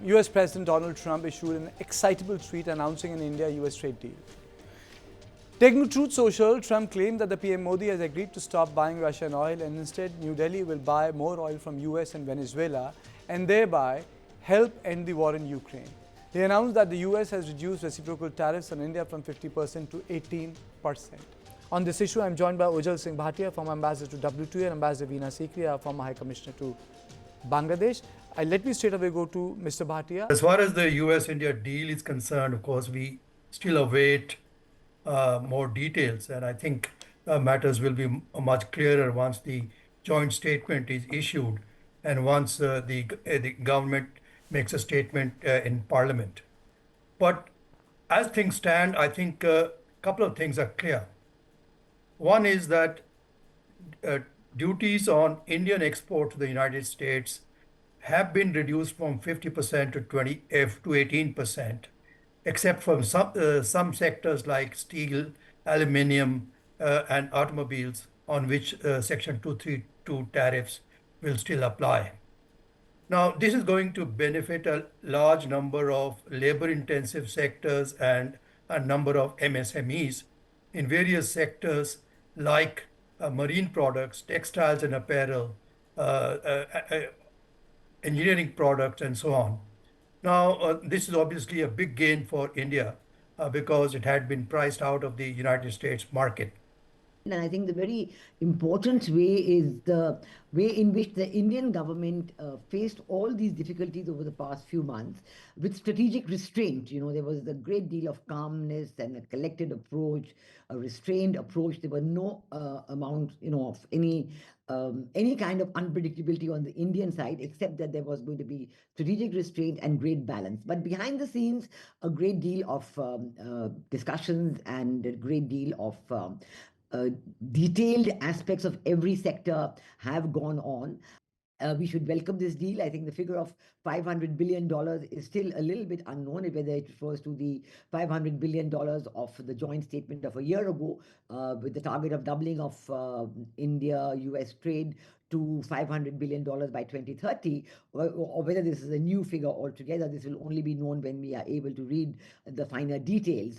U.S. President Donald Trump issued an excitable tweet announcing an India-U.S. trade deal. Taking to Truth Social, Trump claimed that the PM Modi has agreed to stop buying Russian oil and instead New Delhi will buy more oil from U.S. and Venezuela and thereby help end the war in Ukraine. He announced that the U.S. has reduced reciprocal tariffs on India from 50% to 18%. On this issue, I am joined by Ojal Singh Bhatia, former ambassador to WTO, and Ambassador Veena Sikri, former High Commissioner to Bangladesh. Let me straight away go to Mr. Bhatia. As far as the U.S.-India deal is concerned, of course, we still await more details, and I think matters will be much clearer once the joint statement is issued and once the government makes a statement in Parliament. But as things stand, I think a couple of things are clear. One is that uh, duties on Indian export to the United States have been reduced from 50% to 18%, except for some sectors like steel, aluminium, and automobiles, on which Section 232 tariffs will still apply. Now, this is going to benefit a large number of labor-intensive sectors and a number of MSMEs in various sectors like marine products, textiles and apparel, uh, uh, uh, engineering products, and so on. Now, this is obviously a big gain for India because it had been priced out of the United States market. And I think the very important way is the way in which the Indian government faced all these difficulties over the past few months with strategic restraint. You know, there was a great deal of calmness and a collected approach, a restrained approach. There were no amount, of any kind of unpredictability on the Indian side, except that there was going to be strategic restraint and great balance. But behind the scenes, a great deal of discussions and a great deal of uh, detailed aspects of every sector have gone on. We should welcome this deal. I think the figure of $500 billion is still a little bit unknown, whether it refers to the $500 billion of the joint statement of a year ago, with the target of doubling of India-U.S. trade to $500 billion by 2030, or whether this is a new figure altogether. This will only be known when we are able to read the finer details.